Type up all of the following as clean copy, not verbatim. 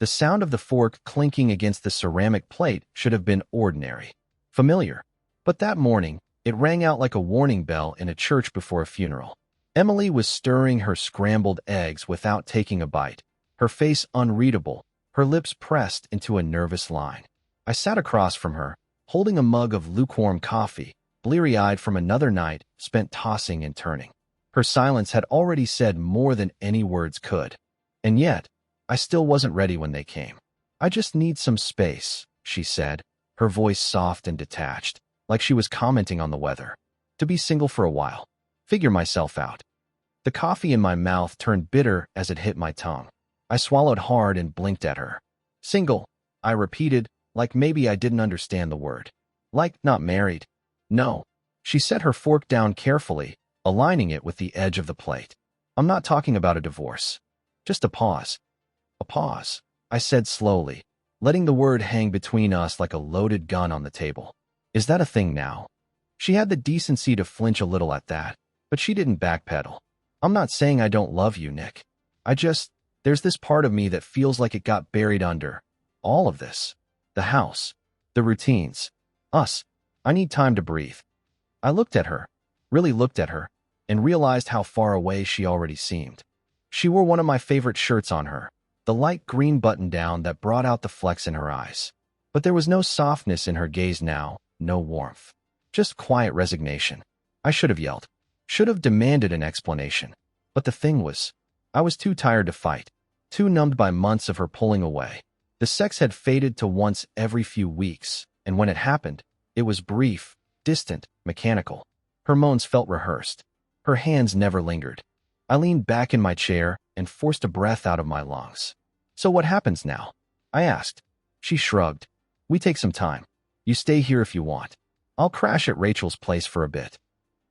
The sound of the fork clinking against the ceramic plate should have been ordinary, familiar. But that morning, it rang out like a warning bell in a church before a funeral. Emily was stirring her scrambled eggs without taking a bite, her face unreadable, her lips pressed into a nervous line. I sat across from her, holding a mug of lukewarm coffee, bleary-eyed from another night spent tossing and turning. Her silence had already said more than any words could. And yet, I still wasn't ready when they came. "I just need some space," she said, her voice soft and detached, like she was commenting on the weather. "To be single for a while. Figure myself out." The coffee in my mouth turned bitter as it hit my tongue. I swallowed hard and blinked at her. "Single," I repeated, like maybe I didn't understand the word. "Like not married?" "No." She set her fork down carefully, aligning it with the edge of the plate. "I'm not talking about a divorce. Just a pause." "A pause," I said slowly, letting the word hang between us like a loaded gun on the table. "Is that a thing now?" She had the decency to flinch a little at that, but she didn't backpedal. "I'm not saying I don't love you, Nick. There's this part of me that feels like it got buried under all of this. The house, the routines, us. I need time to breathe." I looked at her, really looked at her, and realized how far away she already seemed. She wore one of my favorite shirts on her, the light green button-down that brought out the flecks in her eyes. But there was no softness in her gaze now, no warmth. Just quiet resignation. I should have yelled. Should have demanded an explanation. But the thing was, I was too tired to fight, too numbed by months of her pulling away. The sex had faded to once every few weeks, and when it happened, it was brief, distant, mechanical. Her moans felt rehearsed. Her hands never lingered. I leaned back in my chair and forced a breath out of my lungs. "So what happens now?" I asked. She shrugged. "We take some time. You stay here if you want. I'll crash at Rachel's place for a bit."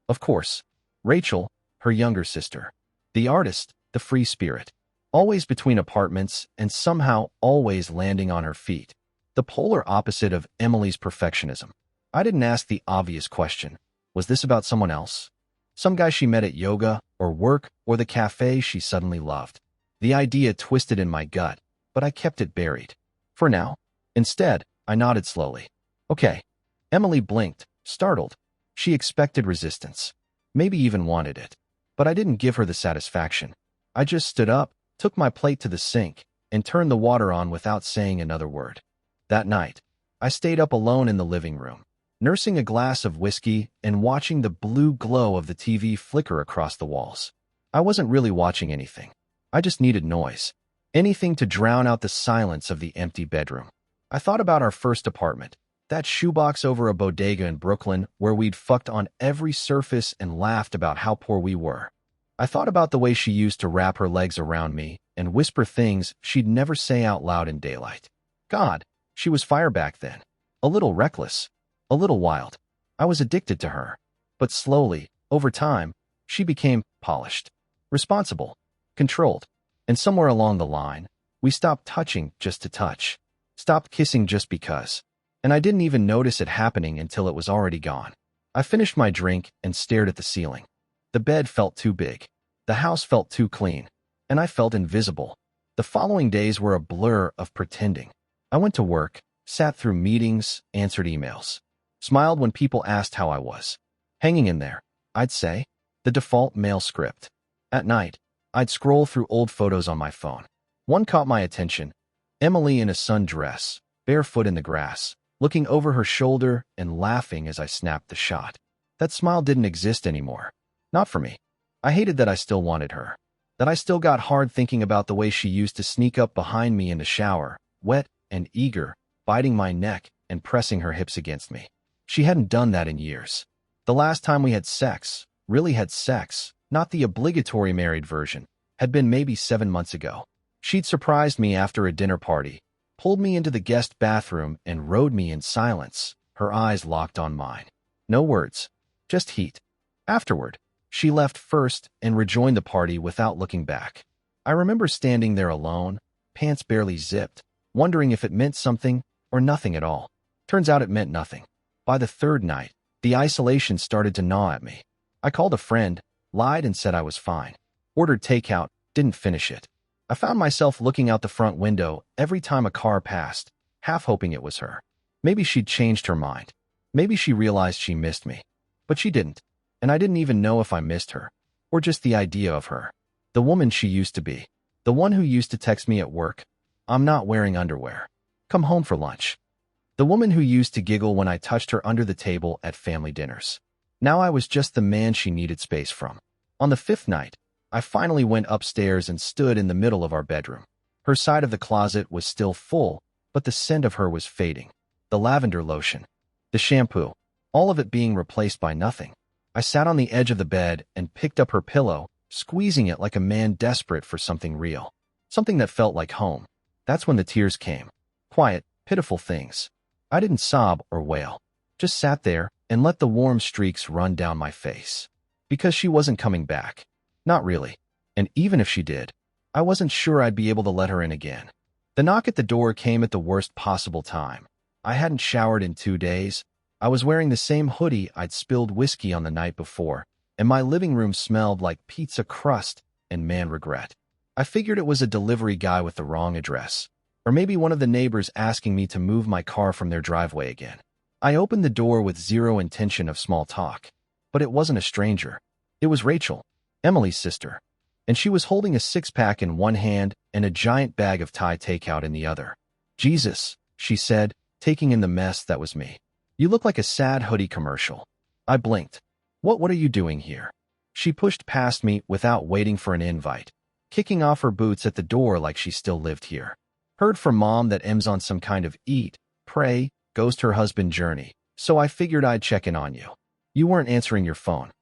Of course, Rachel, her younger sister. The artist, the free spirit. Always between apartments and somehow always landing on her feet. The polar opposite of Emily's perfectionism. I didn't ask the obvious question. Was this about someone else? Some guy she met at yoga, or work, or the cafe she suddenly loved. The idea twisted in my gut, but I kept it buried. For now. Instead, I nodded slowly. "Okay." Emily blinked, startled. She expected resistance. Maybe even wanted it. But I didn't give her the satisfaction. I just stood up, took my plate to the sink, and turned the water on without saying another word. That night, I stayed up alone in the living room, nursing a glass of whiskey and watching the blue glow of the TV flicker across the walls. I wasn't really watching anything. I just needed noise. Anything to drown out the silence of the empty bedroom. I thought about our first apartment, that shoebox over a bodega in Brooklyn where we'd fucked on every surface and laughed about how poor we were. I thought about the way she used to wrap her legs around me and whisper things she'd never say out loud in daylight. God, she was fire back then. A little reckless. A little wild. I was addicted to her. But slowly, over time, she became polished, responsible, controlled. And somewhere along the line, we stopped touching just to touch. Stopped kissing just because. And I didn't even notice it happening until it was already gone. I finished my drink and stared at the ceiling. The bed felt too big. The house felt too clean. And I felt invisible. The following days were a blur of pretending. I went to work, sat through meetings, answered emails. Smiled when people asked how I was. Hanging in there, I'd say. The default male script. At night, I'd scroll through old photos on my phone. One caught my attention. Emily in a sundress, barefoot in the grass, looking over her shoulder and laughing as I snapped the shot. That smile didn't exist anymore. Not for me. I hated that I still wanted her. That I still got hard thinking about the way she used to sneak up behind me in the shower, wet and eager, biting my neck and pressing her hips against me. She hadn't done that in years. The last time we had sex, really had sex, not the obligatory married version, had been maybe 7 months ago. She'd surprised me after a dinner party, pulled me into the guest bathroom and rode me in silence, her eyes locked on mine. No words, just heat. Afterward, she left first and rejoined the party without looking back. I remember standing there alone, pants barely zipped, wondering if it meant something or nothing at all. Turns out it meant nothing. By the third night, the isolation started to gnaw at me. I called a friend, lied and said I was fine. Ordered takeout, didn't finish it. I found myself looking out the front window every time a car passed, half hoping it was her. Maybe she'd changed her mind. Maybe she realized she missed me. But she didn't, and I didn't even know if I missed her, or just the idea of her. The woman she used to be. The one who used to text me at work, "I'm not wearing underwear. Come home for lunch." The woman who used to giggle when I touched her under the table at family dinners. Now I was just the man she needed space from. On the fifth night, I finally went upstairs and stood in the middle of our bedroom. Her side of the closet was still full, but the scent of her was fading. The lavender lotion, the shampoo, all of it being replaced by nothing. I sat on the edge of the bed and picked up her pillow, squeezing it like a man desperate for something real. Something that felt like home. That's when the tears came. Quiet, pitiful things. I didn't sob or wail. Just sat there and let the warm streaks run down my face. Because she wasn't coming back. Not really. And even if she did, I wasn't sure I'd be able to let her in again. The knock at the door came at the worst possible time. I hadn't showered in 2 days. I was wearing the same hoodie I'd spilled whiskey on the night before, and my living room smelled like pizza crust and man regret. I figured it was a delivery guy with the wrong address, or maybe one of the neighbors asking me to move my car from their driveway again. I opened the door with zero intention of small talk, but it wasn't a stranger. It was Rachel, Emily's sister, and she was holding a six-pack in one hand and a giant bag of Thai takeout in the other. "Jesus," she said, taking in the mess that was me. "You look like a sad hoodie commercial." I blinked. What are you doing here?" She pushed past me without waiting for an invite, kicking off her boots at the door like she still lived here. "Heard from Mom that Em's on some kind of eat, pray, ghost her husband journey, so I figured I'd check in on you. You weren't answering your phone."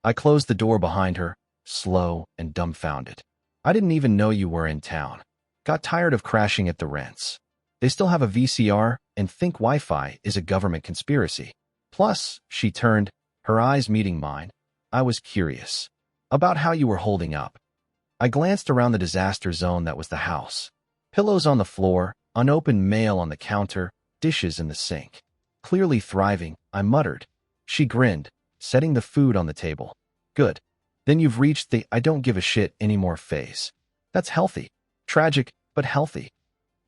I closed the door behind her, slow and dumbfounded. "I didn't even know you were in town. Got tired of crashing at the rents. They still have a VCR and think Wi-Fi is a government conspiracy. Plus," she turned, her eyes meeting mine, "I was curious about how you were holding up." I glanced around the disaster zone that was the house. Pillows on the floor, unopened mail on the counter, dishes in the sink. "Clearly thriving," I muttered. She grinned, setting the food on the table. "Good. Then you've reached the I don't give a shit anymore phase. That's healthy. Tragic, but healthy."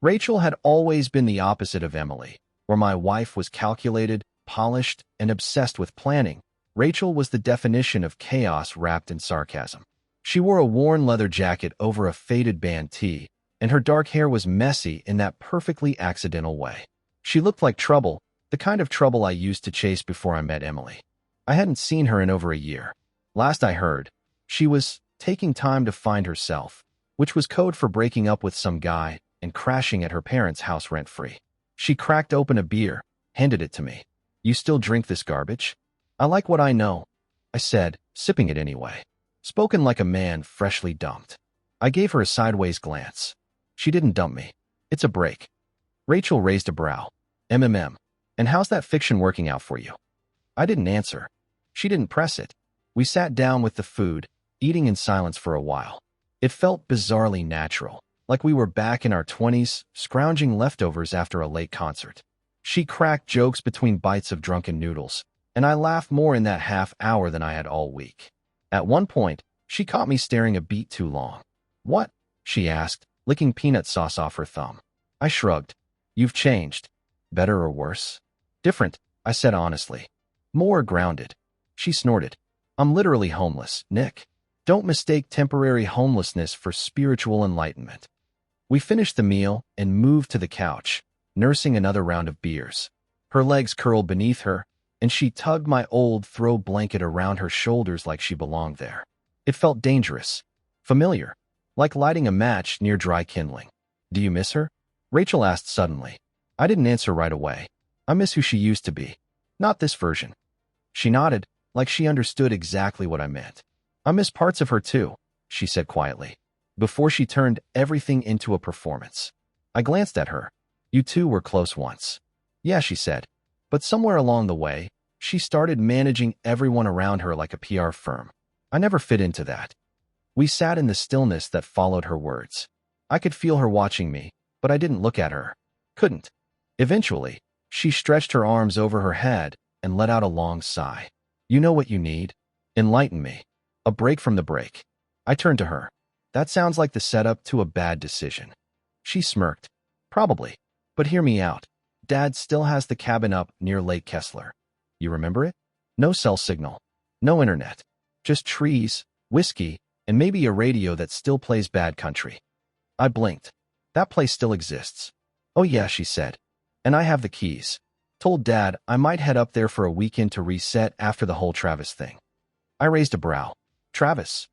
Rachel had always been the opposite of Emily. Where my wife was calculated, polished, and obsessed with planning, Rachel was the definition of chaos wrapped in sarcasm. She wore a worn leather jacket over a faded band tee, and her dark hair was messy in that perfectly accidental way. She looked like trouble, the kind of trouble I used to chase before I met Emily. I hadn't seen her in over a year. Last I heard, she was taking time to find herself, which was code for breaking up with some guy and crashing at her parents' house rent-free. She cracked open a beer, handed it to me. "You still drink this garbage?" "I like what I know," I said, sipping it anyway. Spoken like a man freshly dumped. I gave her a sideways glance. She didn't dump me. It's a break. Rachel raised a brow. "MMM. And how's that fiction working out for you?" I didn't answer. She didn't press it. We sat down with the food, eating in silence for a while. It felt bizarrely natural, like we were back in our 20s, scrounging leftovers after a late concert. She cracked jokes between bites of drunken noodles, and I laughed more in that half hour than I had all week. At one point, she caught me staring a beat too long. "What?" she asked, licking peanut sauce off her thumb. I shrugged. "You've changed. Better or worse?" "Different," I said honestly. "More grounded." She snorted. "I'm literally homeless, Nick. Don't mistake temporary homelessness for spiritual enlightenment." We finished the meal and moved to the couch, nursing another round of beers. Her legs curled beneath her, and she tugged my old throw blanket around her shoulders like she belonged there. It felt dangerous, familiar, like lighting a match near dry kindling. "Do you miss her?" Rachel asked suddenly. I didn't answer right away. "I miss who she used to be. Not this version." She nodded, like she understood exactly what I meant. "I miss parts of her too," she said quietly, before she turned everything into a performance. I glanced at her. "You two were close once." "Yeah," she said. But somewhere along the way, she started managing everyone around her like a PR firm. I never fit into that. We sat in the stillness that followed her words. I could feel her watching me, but I didn't look at her. Couldn't. Eventually, she stretched her arms over her head and let out a long sigh. "You know what you need? Enlighten me. A break from the break." I turned to her. That sounds like the setup to a bad decision. She smirked. Probably. But hear me out. Dad still has the cabin up near Lake Kessler. You remember it? No cell signal. No internet. Just trees, whiskey, and maybe a radio that still plays bad country. I blinked. That place still exists. Oh yeah, she said. And I have the keys. Told Dad I might head up there for a weekend to reset after the whole Travis thing. I raised a brow. Travis.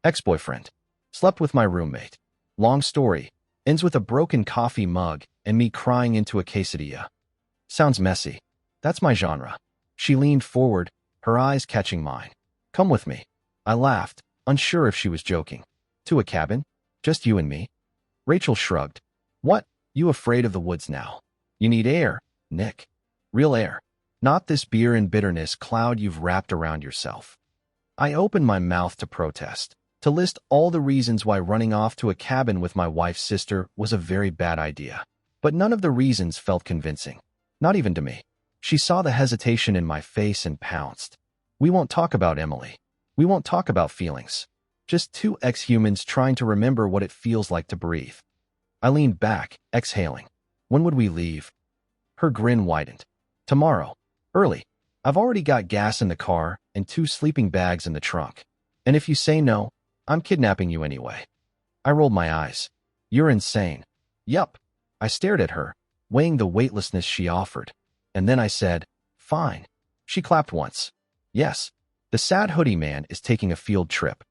Ex-boyfriend. Slept with my roommate. Long story. Ends with a broken coffee mug and me crying into a quesadilla. Sounds messy. That's my genre. She leaned forward, her eyes catching mine. Come with me. I laughed, unsure if she was joking. To a cabin? Just you and me? Rachel shrugged. What? You afraid of the woods now? You need air, Nick. Real air. Not this beer and bitterness cloud you've wrapped around yourself. I opened my mouth to protest, to list all the reasons why running off to a cabin with my wife's sister was a very bad idea. But none of the reasons felt convincing. Not even to me. She saw the hesitation in my face and pounced. We won't talk about Emily. We won't talk about feelings. Just two ex-humans trying to remember what it feels like to breathe. I leaned back, exhaling. When would we leave? Her grin widened. Tomorrow. Early. I've already got gas in the car and 2 sleeping bags in the trunk. And if you say no, I'm kidnapping you anyway. I rolled my eyes. You're insane. Yup. I stared at her, weighing the weightlessness she offered. And then I said, fine. She clapped once. Yes. The sad hoodie man is taking a field trip.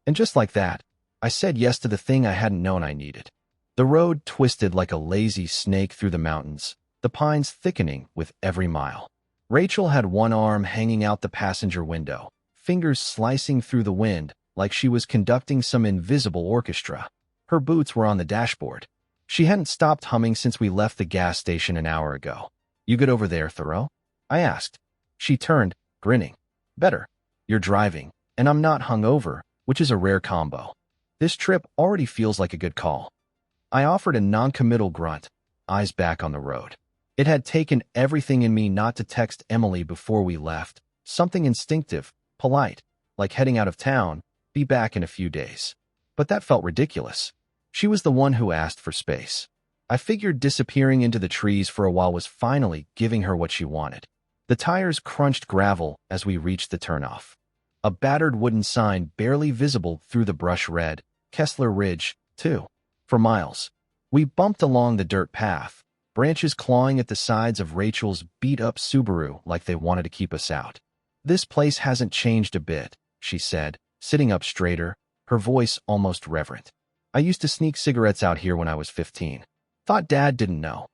And just like that, I said yes to the thing I hadn't known I needed. The road twisted like a lazy snake through the mountains, the pines thickening with every mile. Rachel had one arm hanging out the passenger window, fingers slicing through the wind like she was conducting some invisible orchestra. Her boots were on the dashboard. She hadn't stopped humming since we left the gas station an hour ago. You good over there, Thoreau? I asked. She turned, grinning. Better. You're driving, and I'm not hungover, which is a rare combo. This trip already feels like a good call. I offered a non-committal grunt, eyes back on the road. It had taken everything in me not to text Emily before we left, something instinctive, polite, like heading out of town, be back in a few days. But that felt ridiculous. She was the one who asked for space. I figured disappearing into the trees for a while was finally giving her what she wanted. The tires crunched gravel as we reached the turnoff. A battered wooden sign barely visible through the brush read, Kessler Ridge, 2. For miles. We bumped along the dirt path, branches clawing at the sides of Rachel's beat-up Subaru like they wanted to keep us out. This place hasn't changed a bit, she said, sitting up straighter, her voice almost reverent. I used to sneak cigarettes out here when I was 15. Thought Dad didn't know.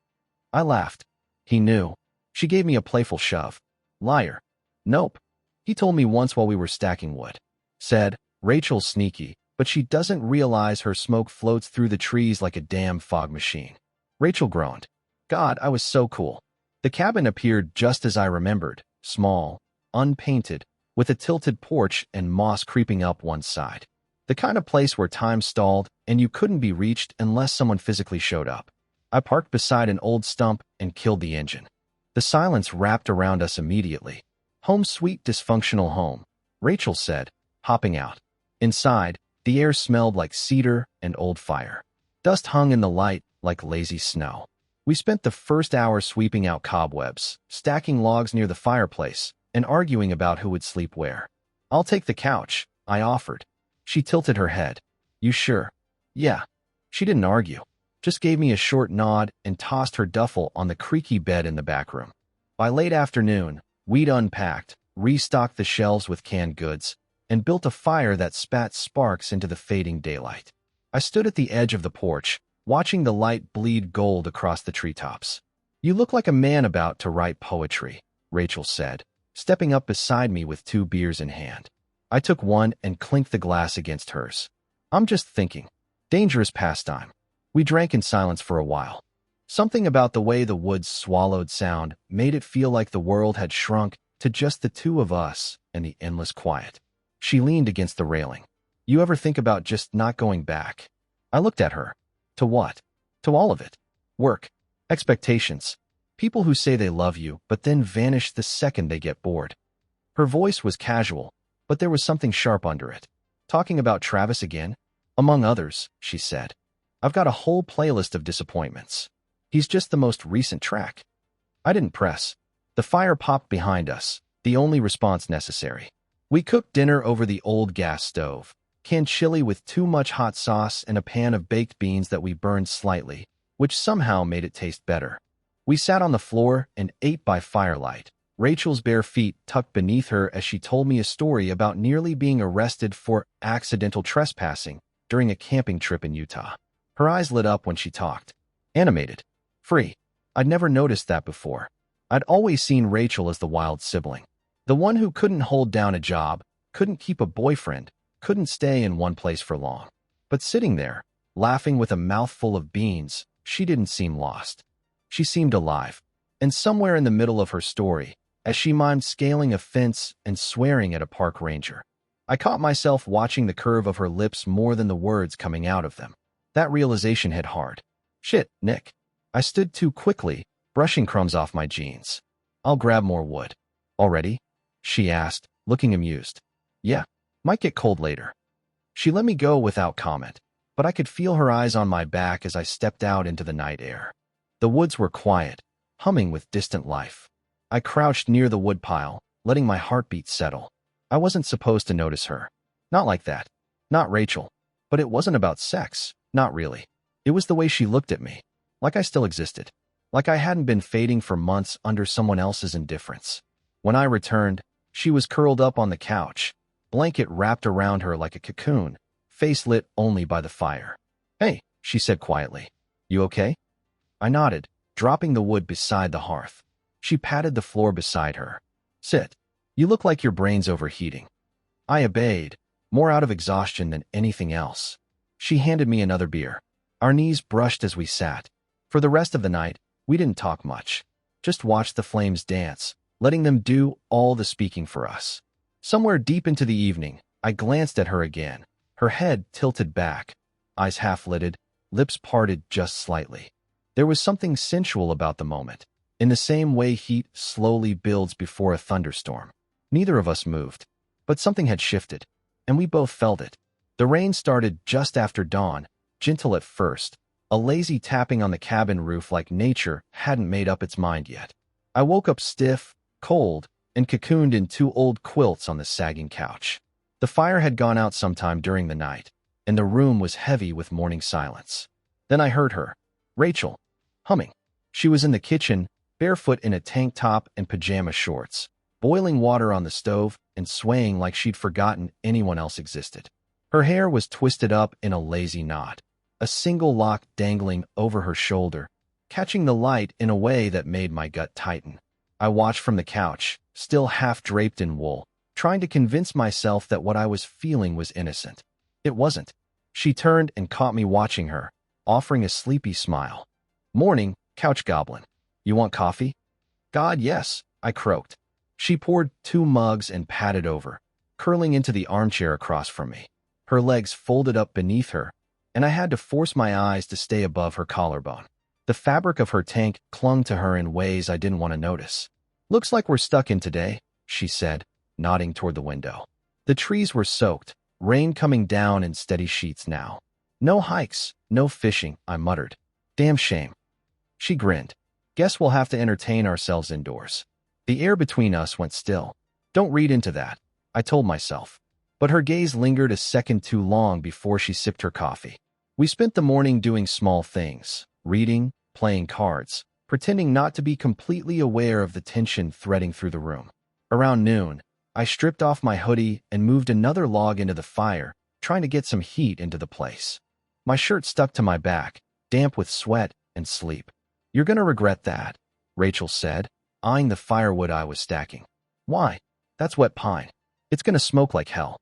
I laughed. He knew. She gave me a playful shove. Liar. Nope. He told me once while we were stacking wood. Said, Rachel's sneaky, but she doesn't realize her smoke floats through the trees like a damn fog machine. Rachel groaned. God, I was so cool. The cabin appeared just as I remembered, small, unpainted, with a tilted porch and moss creeping up one side. The kind of place where time stalled and you couldn't be reached unless someone physically showed up. I parked beside an old stump and killed the engine. The silence wrapped around us immediately. Home sweet dysfunctional home, Rachel said, hopping out. Inside, the air smelled like cedar and old fire. Dust hung in the light like lazy snow. We spent the first hour sweeping out cobwebs, stacking logs near the fireplace, and arguing about who would sleep where. I'll take the couch, I offered. She tilted her head. You sure? Yeah. She didn't argue, just gave me a short nod and tossed her duffel on the creaky bed in the back room. By late afternoon, we'd unpacked, restocked the shelves with canned goods, and built a fire that spat sparks into the fading daylight. I stood at the edge of the porch, watching the light bleed gold across the treetops. You look like a man about to write poetry, Rachel said, stepping up beside me with 2 beers in hand. I took one and clinked the glass against hers. I'm just thinking. Dangerous pastime. We drank in silence for a while. Something about the way the woods swallowed sound made it feel like the world had shrunk to just the 2 of us and the endless quiet. She leaned against the railing. You ever think about just not going back? I looked at her. To what? To all of it. Work. Expectations. People who say they love you but then vanish the second they get bored. Her voice was casual, but there was something sharp under it. Talking about Travis again? Among others, she said. I've got a whole playlist of disappointments. He's just the most recent track. I didn't press. The fire popped behind us, the only response necessary. We cooked dinner over the old gas stove, canned chili with too much hot sauce and a pan of baked beans that we burned slightly, which somehow made it taste better. We sat on the floor and ate by firelight, Rachel's bare feet tucked beneath her as she told me a story about nearly being arrested for accidental trespassing during a camping trip in Utah. Her eyes lit up when she talked. Animated. Free. I'd never noticed that before. I'd always seen Rachel as the wild sibling. The one who couldn't hold down a job, couldn't keep a boyfriend, couldn't stay in one place for long. But sitting there, laughing with a mouthful of beans, she didn't seem lost. She seemed alive. And somewhere in the middle of her story, as she mimed scaling a fence and swearing at a park ranger, I caught myself watching the curve of her lips more than the words coming out of them. That realization hit hard. Shit, Nick. I stood too quickly, brushing crumbs off my jeans. I'll grab more wood. Already? She asked, looking amused. Yeah, might get cold later. She let me go without comment, but I could feel her eyes on my back as I stepped out into the night air. The woods were quiet, humming with distant life. I crouched near the woodpile, letting my heartbeat settle. I wasn't supposed to notice her. Not like that. Not Rachel. But it wasn't about sex. Not really. It was the way she looked at me. Like I still existed. Like I hadn't been fading for months under someone else's indifference. When I returned, she was curled up on the couch, blanket wrapped around her like a cocoon, face lit only by the fire. Hey, she said quietly. You okay? I nodded, dropping the wood beside the hearth. She patted the floor beside her. Sit. You look like your brain's overheating. I obeyed, more out of exhaustion than anything else. She handed me another beer. Our knees brushed as we sat. For the rest of the night, we didn't talk much. Just watched the flames dance, letting them do all the speaking for us. Somewhere deep into the evening, I glanced at her again, her head tilted back, eyes half-lidded, lips parted just slightly. There was something sensual about the moment, in the same way heat slowly builds before a thunderstorm. Neither of us moved, but something had shifted, and we both felt it. The rain started just after dawn, gentle at first, a lazy tapping on the cabin roof like nature hadn't made up its mind yet. I woke up stiff, cold, and cocooned in two old quilts on the sagging couch. The fire had gone out sometime during the night, and the room was heavy with morning silence. Then I heard her, Rachel, humming. She was in the kitchen, barefoot in a tank top and pajama shorts, boiling water on the stove and swaying like she'd forgotten anyone else existed. Her hair was twisted up in a lazy knot, a single lock dangling over her shoulder, catching the light in a way that made my gut tighten. I watched from the couch, still half draped in wool, trying to convince myself that what I was feeling was innocent. It wasn't. She turned and caught me watching her, offering a sleepy smile. Morning, couch goblin. You want coffee? God, yes, I croaked. She poured 2 mugs and patted over, curling into the armchair across from me. Her legs folded up beneath her, and I had to force my eyes to stay above her collarbone. The fabric of her tank clung to her in ways I didn't want to notice. Looks like we're stuck in today, she said, nodding toward the window. The trees were soaked, rain coming down in steady sheets now. No hikes, no fishing, I muttered. Damn shame. She grinned. Guess we'll have to entertain ourselves indoors. The air between us went still. Don't read into that, I told myself. But her gaze lingered a second too long before she sipped her coffee. We spent the morning doing small things, reading, playing cards, pretending not to be completely aware of the tension threading through the room. Around noon, I stripped off my hoodie and moved another log into the fire, trying to get some heat into the place. My shirt stuck to my back, damp with sweat and sleep. You're gonna regret that, Rachel said, eyeing the firewood I was stacking. Why? That's wet pine. It's gonna smoke like hell.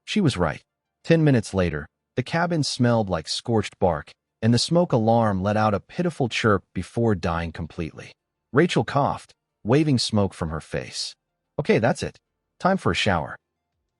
She was right. 10 minutes later, the cabin smelled like scorched bark, and the smoke alarm let out a pitiful chirp before dying completely. Rachel coughed, waving smoke from her face. Okay, that's it. Time for a shower.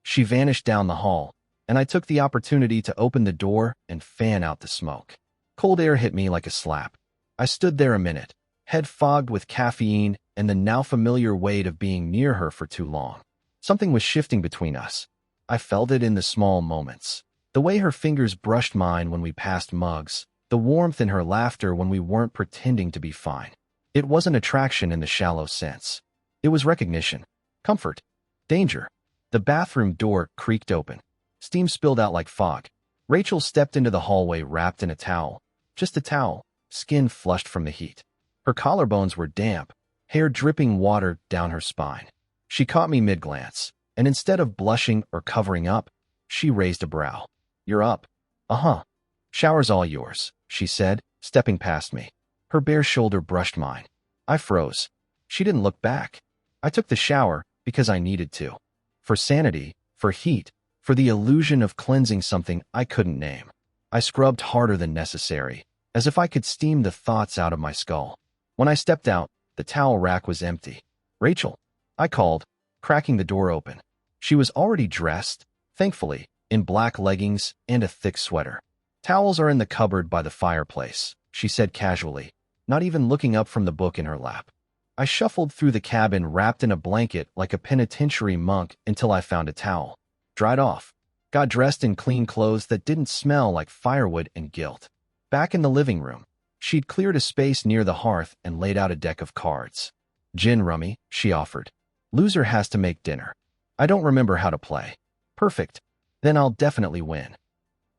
She vanished down the hall, and I took the opportunity to open the door and fan out the smoke. Cold air hit me like a slap. I stood there a minute, head fogged with caffeine and the now familiar weight of being near her for too long. Something was shifting between us. I felt it in the small moments. The The way her fingers brushed mine when we passed mugs, the warmth in her laughter when we weren't pretending to be fine. It wasn't attraction in the shallow sense. It was recognition, comfort, danger. The bathroom door creaked open. Steam spilled out like fog. Rachel stepped into the hallway wrapped in a towel. Just a towel, skin flushed from the heat. Her collarbones were damp, hair dripping water down her spine. She caught me mid-glance, and instead of blushing or covering up, she raised a brow. "You're up." "Uh-huh. Shower's all yours," she said, stepping past me. Her bare shoulder brushed mine. I froze. She didn't look back. I took the shower because I needed to. For sanity, for heat, for the illusion of cleansing something I couldn't name. I scrubbed harder than necessary, as if I could steam the thoughts out of my skull. When I stepped out, the towel rack was empty. "Rachel," I called, cracking the door open. She was already dressed, thankfully, in black leggings and a thick sweater. "Towels are in the cupboard by the fireplace," she said casually, not even looking up from the book in her lap. I shuffled through the cabin wrapped in a blanket like a penitentiary monk until I found a towel. Dried off. Got dressed in clean clothes that didn't smell like firewood and guilt. Back in the living room, she'd cleared a space near the hearth and laid out a deck of cards. "Gin rummy," she offered. "Loser has to make dinner. I don't remember how to play." "Perfect. Then I'll definitely win."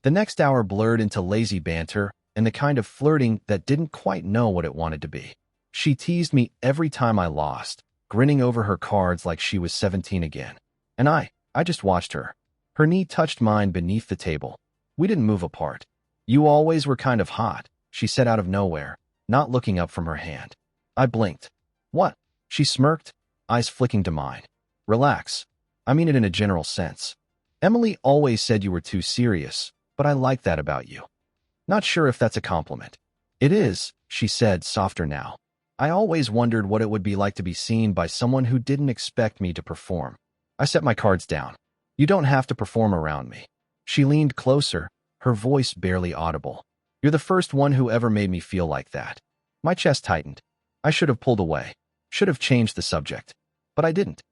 The next hour blurred into lazy banter and the kind of flirting that didn't quite know what it wanted to be. She teased me every time I lost, grinning over her cards like she was 17 again. And I just watched her. Her knee touched mine beneath the table. We didn't move apart. "You always were kind of hot," she said out of nowhere, not looking up from her hand. I blinked. "What?" She smirked, eyes flicking to mine. "Relax. I mean it in a general sense. Emily always said you were too serious, but I like that about you." Not sure if that's a compliment. "It is," she said, softer now. "I always wondered what it would be like to be seen by someone who didn't expect me to perform." I set my cards down. "You don't have to perform around me." She leaned closer, her voice barely audible. "You're the first one who ever made me feel like that." My chest tightened. I should have pulled away. Should have changed the subject. But I didn't.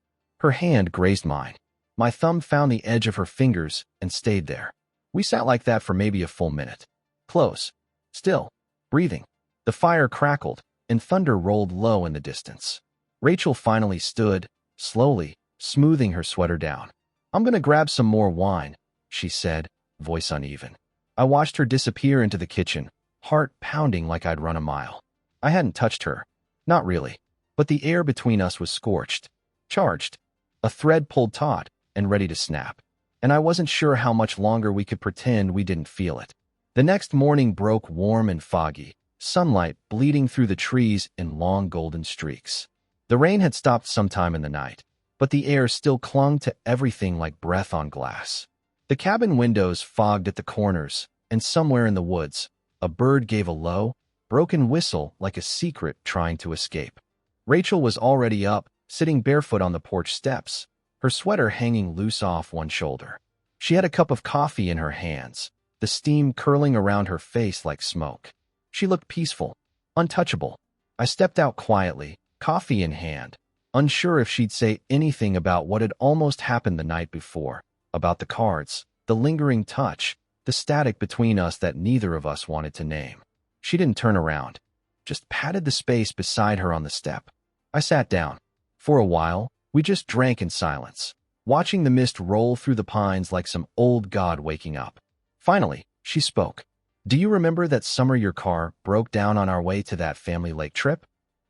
Her hand grazed mine. My thumb found the edge of her fingers and stayed there. We sat like that for maybe a full minute. Close. Still. Breathing. The fire crackled, and thunder rolled low in the distance. Rachel finally stood, slowly, smoothing her sweater down. "I'm gonna grab some more wine," she said, voice uneven. I watched her disappear into the kitchen, heart pounding like I'd run a mile. I hadn't touched her. Not really. But the air between us was scorched. Charged. A thread pulled taut and ready to snap. And I wasn't sure how much longer we could pretend we didn't feel it. The next morning broke warm and foggy, sunlight bleeding through the trees in long golden streaks. The rain had stopped sometime in the night, but the air still clung to everything like breath on glass. The cabin windows fogged at the corners, and somewhere in the woods, a bird gave a low, broken whistle like a secret trying to escape. Rachel was already up, sitting barefoot on the porch steps, her sweater hanging loose off one shoulder. She had a cup of coffee in her hands, the steam curling around her face like smoke. She looked peaceful, untouchable. I stepped out quietly, coffee in hand, unsure if she'd say anything about what had almost happened the night before, about the cards, the lingering touch, the static between us that neither of us wanted to name. She didn't turn around, just patted the space beside her on the step. I sat down. For a while, we just drank in silence, watching the mist roll through the pines like some old god waking up. Finally, she spoke. "Do you remember that summer your car broke down on our way to that family lake trip?"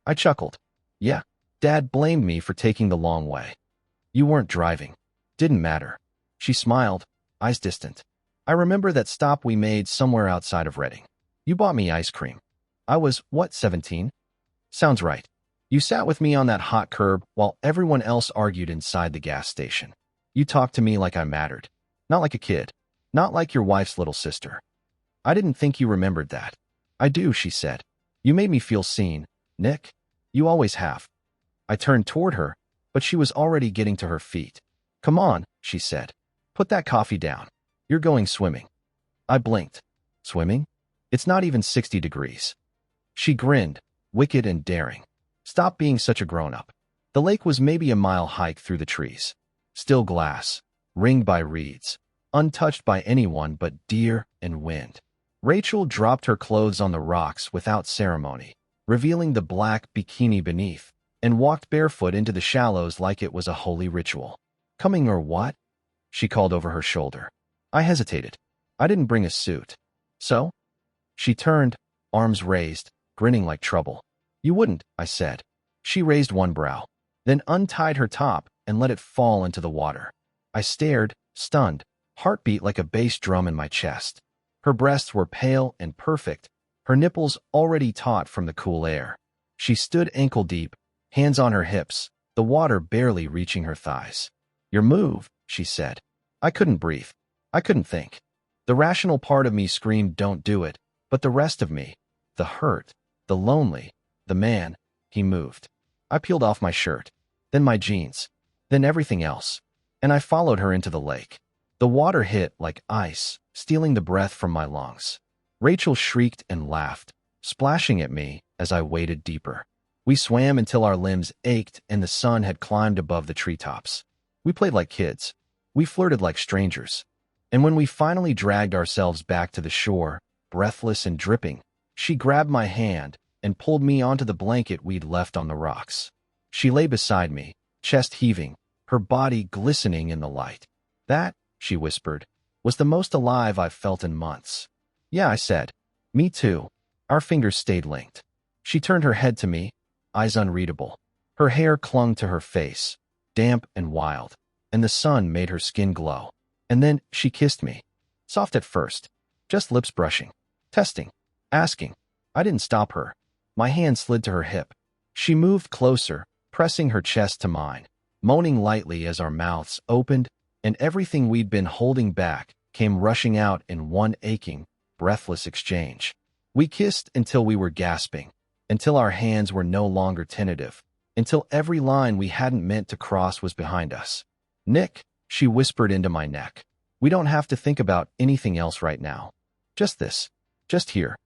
I chuckled. "Yeah, Dad blamed me for taking the long way." "You weren't driving. Didn't matter." She smiled, eyes distant. "I remember that stop we made somewhere outside of Reading. You bought me ice cream. I was, 17? Sounds right. You sat with me on that hot curb while everyone else argued inside the gas station. You talked to me like I mattered. Not like a kid. Not like your wife's little sister." "I didn't think you remembered that." "I do," she said. "You made me feel seen, Nick. You always have." I turned toward her, but she was already getting to her feet. "Come on," she said. "Put that coffee down. You're going swimming." I blinked. "Swimming? It's not even 60 degrees." She grinned, wicked and daring. "Stop being such a grown-up." The lake was maybe a mile hike through the trees. Still glass, ringed by reeds. untouched by anyone but deer and wind. Rachel dropped her clothes on the rocks without ceremony, revealing the black bikini beneath, and walked barefoot into the shallows like it was a holy ritual. "Coming or what?" she called over her shoulder. I hesitated. I didn't bring a suit. "So?" She turned, arms raised, grinning like trouble. "You wouldn't," I said. She raised one brow, then untied her top and let it fall into the water. I stared, stunned, heartbeat like a bass drum in my chest. Her breasts were pale and perfect, her nipples already taut from the cool air. She stood ankle-deep, hands on her hips, the water barely reaching her thighs. "Your move," she said. I couldn't breathe. I couldn't think. The rational part of me screamed, "Don't do it," but the rest of me, the hurt, the lonely, the man, he moved. I peeled off my shirt, then my jeans, then everything else, and I followed her into the lake. The water hit like ice, stealing the breath from my lungs. Rachel shrieked and laughed, splashing at me as I waded deeper. We swam until our limbs ached and the sun had climbed above the treetops. We played like kids. We flirted like strangers. And when we finally dragged ourselves back to the shore, breathless and dripping, she grabbed my hand and pulled me onto the blanket we'd left on the rocks. She lay beside me, chest heaving, her body glistening in the light. "That," she whispered, "was the most alive I've felt in months." "Yeah," I said. "Me too." Our fingers stayed linked. She turned her head to me, eyes unreadable. Her hair clung to her face, damp and wild, and the sun made her skin glow. And then she kissed me. Soft at first, just lips brushing, testing, asking. I didn't stop her. My hand slid to her hip. She moved closer, pressing her chest to mine, moaning lightly as our mouths opened, and everything we'd been holding back came rushing out in one aching, breathless exchange. We kissed until we were gasping, until our hands were no longer tentative, until every line we hadn't meant to cross was behind us. "Nick," she whispered into my neck, "we don't have to think about anything else right now. Just this. Just here."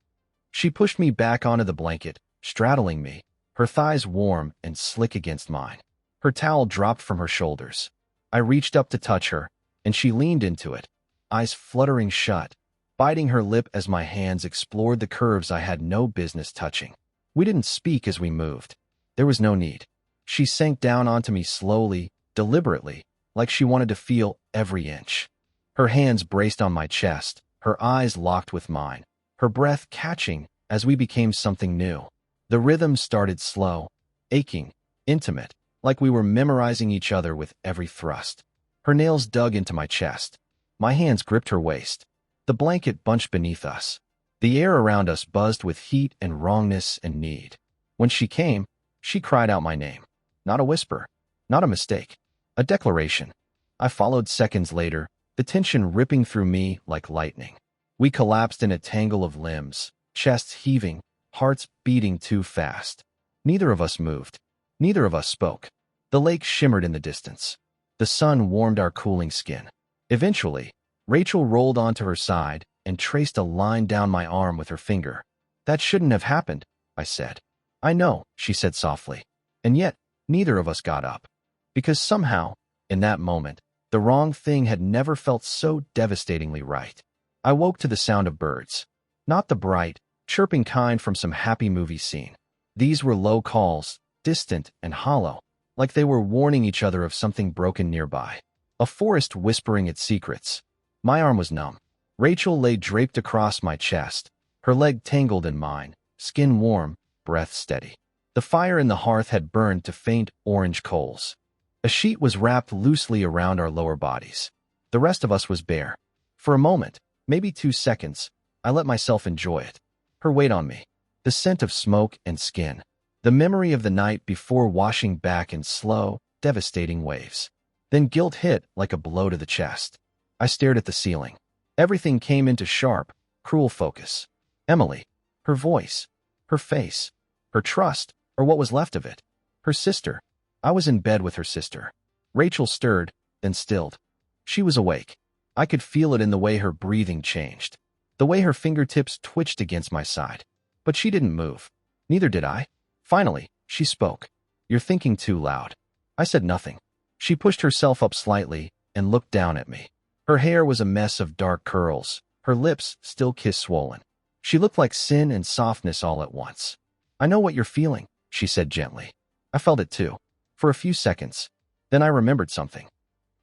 She pushed me back onto the blanket, straddling me, her thighs warm and slick against mine. Her towel dropped from her shoulders. I reached up to touch her, and she leaned into it, eyes fluttering shut, biting her lip as my hands explored the curves I had no business touching. We didn't speak as we moved. There was no need. She sank down onto me slowly, deliberately, like she wanted to feel every inch. Her hands braced on my chest, her eyes locked with mine, her breath catching as we became something new. The rhythm started slow, aching, intimate, like we were memorizing each other with every thrust. Her nails dug into my chest. My hands gripped her waist. The blanket bunched beneath us. The air around us buzzed with heat and wrongness and need. When she came, she cried out my name. Not a whisper, not a mistake, a declaration. I followed seconds later, the tension ripping through me like lightning. We collapsed in a tangle of limbs, chests heaving, hearts beating too fast. Neither of us moved. Neither of us spoke. The lake shimmered in the distance. The sun warmed our cooling skin. Eventually, Rachel rolled onto her side and traced a line down my arm with her finger. "That shouldn't have happened," I said. "I know," she said softly. And yet, neither of us got up. Because somehow, in that moment, the wrong thing had never felt so devastatingly right. I woke to the sound of birds. Not the bright, chirping kind from some happy movie scene. These were low calls, distant and hollow, like they were warning each other of something broken nearby. A forest whispering its secrets. My arm was numb. Rachel lay draped across my chest, her leg tangled in mine, skin warm, breath steady. The fire in the hearth had burned to faint orange coals. A sheet was wrapped loosely around our lower bodies. The rest of us was bare. For a moment, maybe 2 seconds, I let myself enjoy it. Her weight on me, the scent of smoke and skin, the memory of the night before washing back in slow, devastating waves. Then guilt hit like a blow to the chest. I stared at the ceiling. Everything came into sharp, cruel focus. Emily, her voice, her face, her trust, or what was left of it. Her sister. I was in bed with her sister. Rachel stirred, then stilled. She was awake. I could feel it in the way her breathing changed, the way her fingertips twitched against my side. But she didn't move. Neither did I. Finally, she spoke. "You're thinking too loud." I said nothing. She pushed herself up slightly and looked down at me. Her hair was a mess of dark curls, her lips still kiss-swollen. She looked like sin and softness all at once. "I know what you're feeling," she said gently. I felt it too, for a few seconds. Then I remembered something.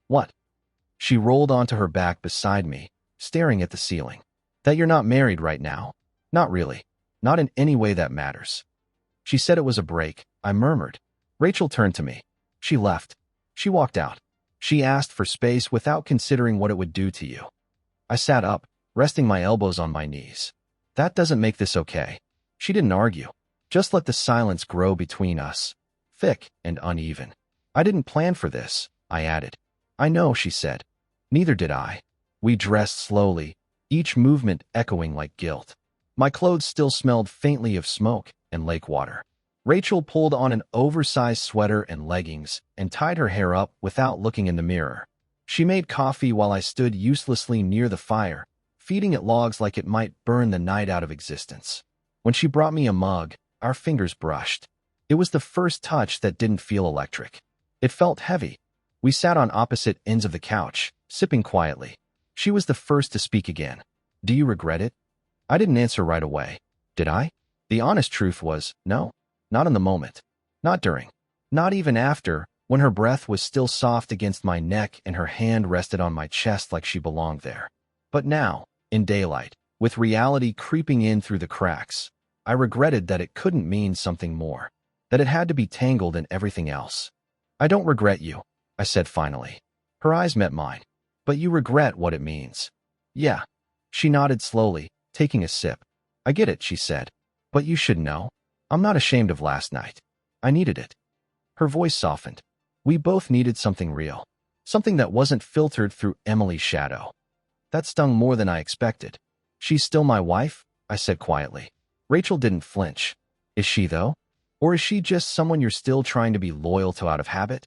"What?" She rolled onto her back beside me, staring at the ceiling. "That you're not married right now. Not really. Not in any way that matters." She said it was a break, I murmured. Rachel turned to me. She left. She walked out. She asked for space without considering what it would do to you. I sat up, resting my elbows on my knees. "That doesn't make this okay." She didn't argue. Just let the silence grow between us, thick and uneven. "I didn't plan for this," I added. "I know," she said. "Neither did I." We dressed slowly, each movement echoing like guilt. My clothes still smelled faintly of smoke and lake water. Rachel pulled on an oversized sweater and leggings and tied her hair up without looking in the mirror. She made coffee while I stood uselessly near the fire, feeding it logs like it might burn the night out of existence. When she brought me a mug, our fingers brushed. It was the first touch that didn't feel electric. It felt heavy. We sat on opposite ends of the couch, sipping quietly. She was the first to speak again. "Do you regret it?" I didn't answer right away. Did I? The honest truth was, no. Not in the moment. Not during. Not even after, when her breath was still soft against my neck and her hand rested on my chest like she belonged there. But now, in daylight, with reality creeping in through the cracks, I regretted that it couldn't mean something more, that it had to be tangled in everything else. "I don't regret you," I said finally. Her eyes met mine. "But you regret what it means." "Yeah." She nodded slowly, taking a sip. "I get it," she said. "But you should know. I'm not ashamed of last night. I needed it." Her voice softened. We both needed something real. Something that wasn't filtered through Emily's shadow. That stung more than I expected. "She's still my wife?" I said quietly. Rachel didn't flinch. "Is she, though? Or is she just someone you're still trying to be loyal to out of habit?"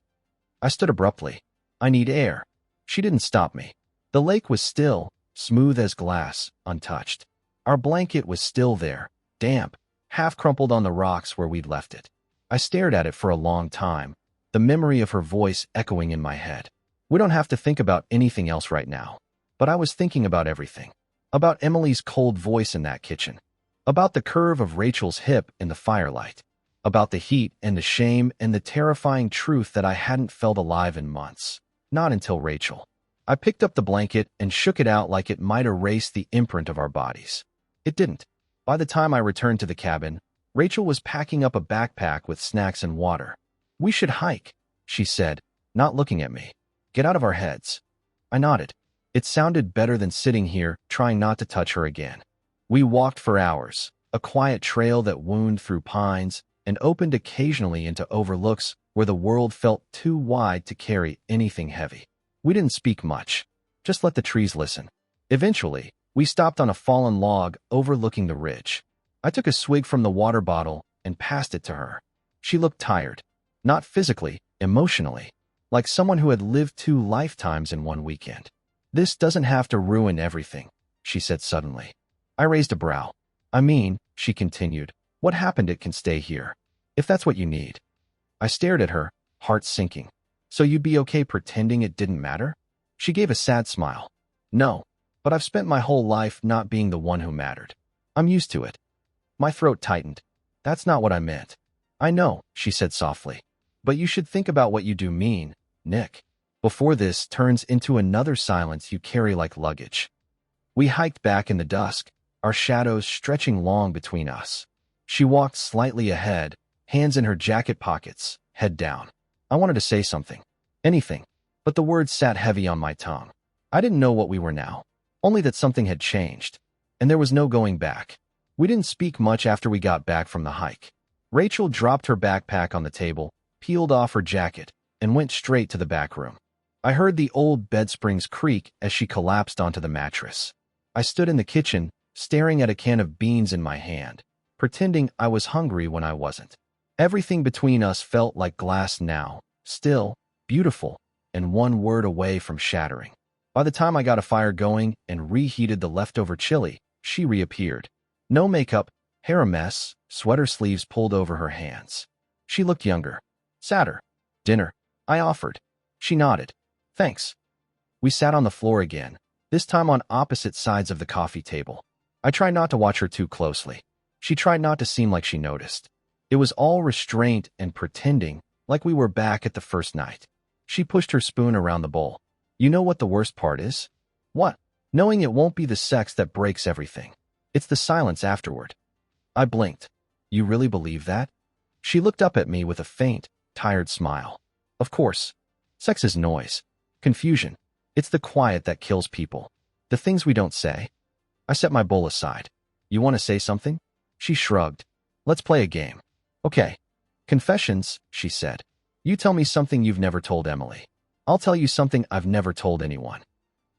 I stood abruptly. "I need air." She didn't stop me. The lake was still, smooth as glass, untouched. Our blanket was still there, damp, half crumpled on the rocks where we'd left it. I stared at it for a long time, the memory of her voice echoing in my head. "We don't have to think about anything else right now." But I was thinking about everything. About Emily's cold voice in that kitchen. About the curve of Rachel's hip in the firelight. About the heat and the shame and the terrifying truth that I hadn't felt alive in months. Not until Rachel. I picked up the blanket and shook it out like it might erase the imprint of our bodies. It didn't. By the time I returned to the cabin, Rachel was packing up a backpack with snacks and water. "We should hike," she said, not looking at me. "Get out of our heads." I nodded. It sounded better than sitting here, trying not to touch her again. We walked for hours, a quiet trail that wound through pines and opened occasionally into overlooks where the world felt too wide to carry anything heavy. We didn't speak much, just let the trees listen. Eventually, we stopped on a fallen log overlooking the ridge. I took a swig from the water bottle and passed it to her. She looked tired, not physically, emotionally, like someone who had lived 2 lifetimes in one weekend. "This doesn't have to ruin everything," she said suddenly. I raised a brow. "I mean," she continued, "what happened it can stay here, if that's what you need." I stared at her, heart sinking. "So you'd be okay pretending it didn't matter?" She gave a sad smile. "No, but I've spent my whole life not being the one who mattered. I'm used to it." My throat tightened. "That's not what I meant." "I know," she said softly. "But you should think about what you do mean, Nick, before this turns into another silence you carry like luggage." We hiked back in the dusk, our shadows stretching long between us. She walked slightly ahead, hands in her jacket pockets, head down. I wanted to say something. Anything. But the words sat heavy on my tongue. I didn't know what we were now. Only that something had changed. And there was no going back. We didn't speak much after we got back from the hike. Rachel dropped her backpack on the table, peeled off her jacket, and went straight to the back room. I heard the old bed springs creak as she collapsed onto the mattress. I stood in the kitchen, staring at a can of beans in my hand, pretending I was hungry when I wasn't. Everything between us felt like glass now, still, beautiful, and one word away from shattering. By the time I got a fire going and reheated the leftover chili, she reappeared. No makeup, hair a mess, sweater sleeves pulled over her hands. She looked younger, sadder. "Dinner," I offered. She nodded. "Thanks." We sat on the floor again, this time on opposite sides of the coffee table. I tried not to watch her too closely. She tried not to seem like she noticed. It was all restraint and pretending, like we were back at the first night. She pushed her spoon around the bowl. You know what the worst part is? What? Knowing it won't be the sex that breaks everything. It's the silence afterward. I blinked. You really believe that? She looked up at me with a faint, tired smile. Of course. Sex is noise. Confusion. It's the quiet that kills people. The things we don't say. I set my bowl aside. You want to say something? She shrugged. Let's play a game. Okay. Confessions, she said. You tell me something you've never told Emily. I'll tell you something I've never told anyone.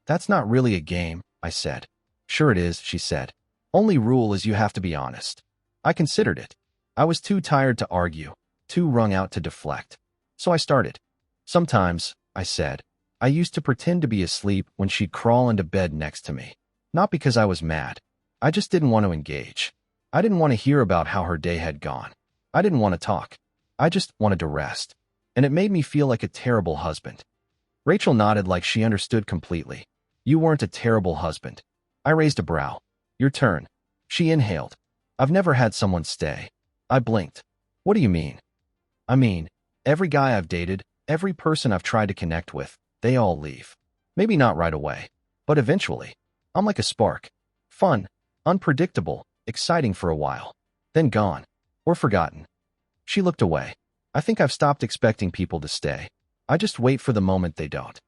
That's not really a game, I said. Sure it is, she said. Only rule is you have to be honest. I considered it. I was too tired to argue, too wrung out to deflect. So I started. Sometimes, I said, I used to pretend to be asleep when she'd crawl into bed next to me. Not because I was mad. I just didn't want to engage. I didn't want to hear about how her day had gone. I didn't want to talk. I just wanted to rest. And it made me feel like a terrible husband. Rachel nodded like she understood completely. You weren't a terrible husband. I raised a brow. Your turn. She inhaled. I've never had someone stay. I blinked. What do you mean? I mean, every guy I've dated, every person I've tried to connect with, they all leave. Maybe not right away, but eventually. I'm like a spark. Fun, unpredictable, exciting for a while. Then gone. Or forgotten. She looked away. I think I've stopped expecting people to stay. I just wait for the moment they don't.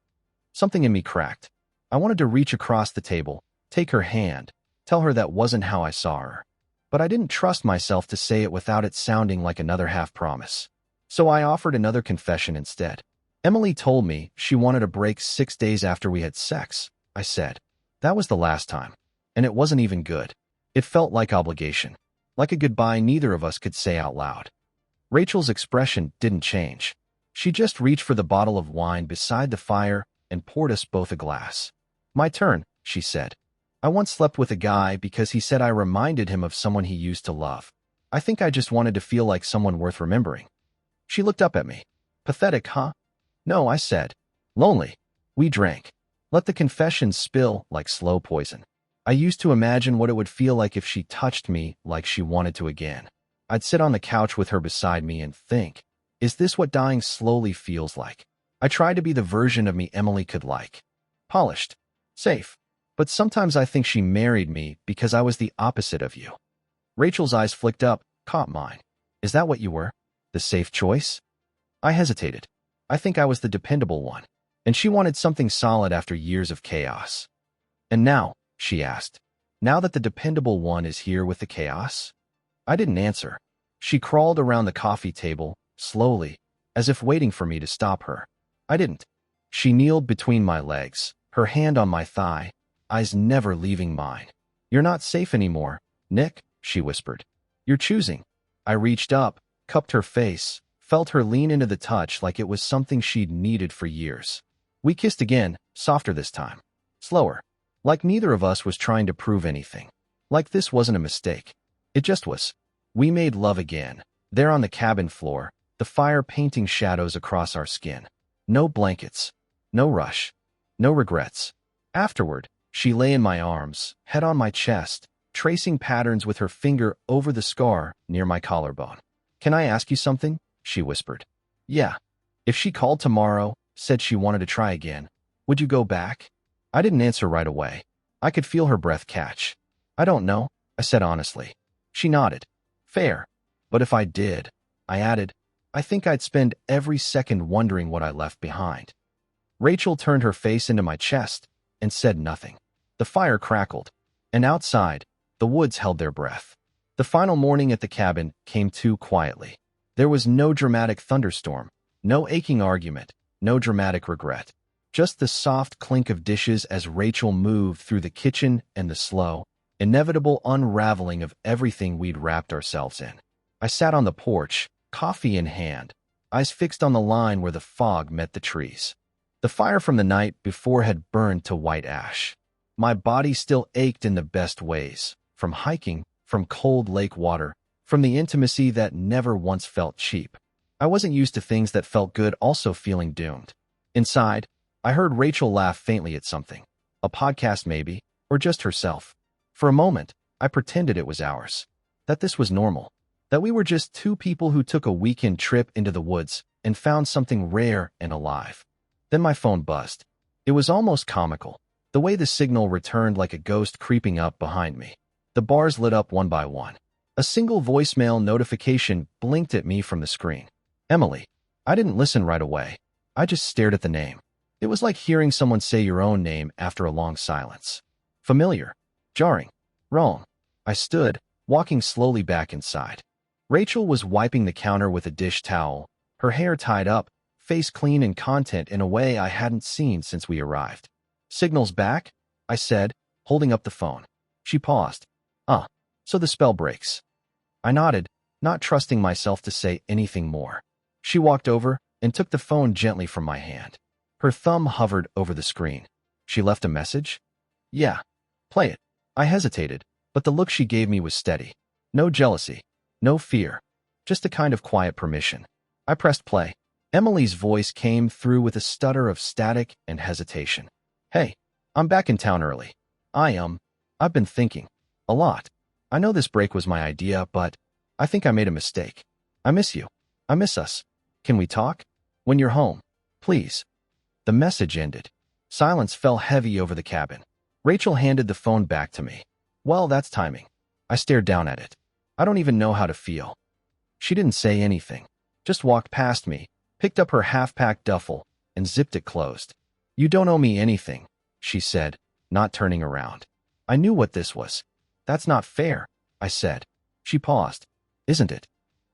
Something in me cracked. I wanted to reach across the table, take her hand, tell her that wasn't how I saw her. But I didn't trust myself to say it without it sounding like another half-promise. So I offered another confession instead. Emily told me she wanted a break 6 days after we had sex, I said. That was the last time. And it wasn't even good. It felt like obligation. Like a goodbye neither of us could say out loud. Rachel's expression didn't change. She just reached for the bottle of wine beside the fire and poured us both a glass. My turn, she said. I once slept with a guy because he said I reminded him of someone he used to love. I think I just wanted to feel like someone worth remembering. She looked up at me. Pathetic, huh? No, I said. Lonely. We drank. Let the confessions spill like slow poison. I used to imagine what it would feel like if she touched me like she wanted to again. I'd sit on the couch with her beside me and think, is this what dying slowly feels like? I tried to be the version of me Emily could like. Polished. Safe. But sometimes I think she married me because I was the opposite of you. Rachel's eyes flicked up, caught mine. Is that what you were? The safe choice? I hesitated. I think I was the dependable one. And she wanted something solid after years of chaos. And now, she asked, now that the dependable one is here with the chaos? I didn't answer. She crawled around the coffee table, slowly, as if waiting for me to stop her. I didn't. She kneeled between my legs, her hand on my thigh, eyes never leaving mine. You're not safe anymore, Nick, she whispered. You're choosing. I reached up, cupped her face, felt her lean into the touch like it was something she'd needed for years. We kissed again, softer this time. Slower. Like neither of us was trying to prove anything. Like this wasn't a mistake. It just was. We made love again, there on the cabin floor, the fire painting shadows across our skin. No blankets. No rush. No regrets. Afterward, she lay in my arms, head on my chest, tracing patterns with her finger over the scar near my collarbone. Can I ask you something? She whispered. Yeah. If she called tomorrow, said she wanted to try again, would you go back? I didn't answer right away. I could feel her breath catch. I don't know, I said honestly. She nodded. Fair. But if I did, I added, I think I'd spend every second wondering what I left behind. Rachel turned her face into my chest and said nothing. The fire crackled, and outside, the woods held their breath. The final morning at the cabin came too quietly. There was no dramatic thunderstorm, no aching argument, no dramatic regret. Just the soft clink of dishes as Rachel moved through the kitchen and the slow, inevitable unraveling of everything we'd wrapped ourselves in. I sat on the porch, coffee in hand, eyes fixed on the line where the fog met the trees. The fire from the night before had burned to white ash. My body still ached in the best ways, from hiking, from cold lake water, from the intimacy that never once felt cheap. I wasn't used to things that felt good also feeling doomed. Inside, I heard Rachel laugh faintly at something. A podcast maybe, or just herself. For a moment, I pretended it was ours. That this was normal. That we were just two people who took a weekend trip into the woods and found something rare and alive. Then my phone buzzed. It was almost comical, the way the signal returned like a ghost creeping up behind me. The bars lit up one by one. A single voicemail notification blinked at me from the screen. Emily. I didn't listen right away. I just stared at the name. It was like hearing someone say your own name after a long silence. Familiar. Jarring. Wrong. I stood, walking slowly back inside. Rachel was wiping the counter with a dish towel, her hair tied up, face clean and content in a way I hadn't seen since we arrived. Signal's back? I said, holding up the phone. She paused. So the spell breaks. I nodded, not trusting myself to say anything more. She walked over and took the phone gently from my hand. Her thumb hovered over the screen. She left a message? Yeah. Play it. I hesitated, but the look she gave me was steady. No jealousy. No fear. Just a kind of quiet permission. I pressed play. Emily's voice came through with a stutter of static and hesitation. Hey, I'm back in town early. I've been thinking. A lot. I know this break was my idea, but I think I made a mistake. I miss you. I miss us. Can we talk? When you're home. Please. The message ended. Silence fell heavy over the cabin. Rachel handed the phone back to me. Well, that's timing. I stared down at it. I don't even know how to feel. She didn't say anything. Just walked past me, picked up her half-packed duffel, and zipped it closed. You don't owe me anything, she said, not turning around. I knew what this was. That's not fair, I said. She paused. Isn't it?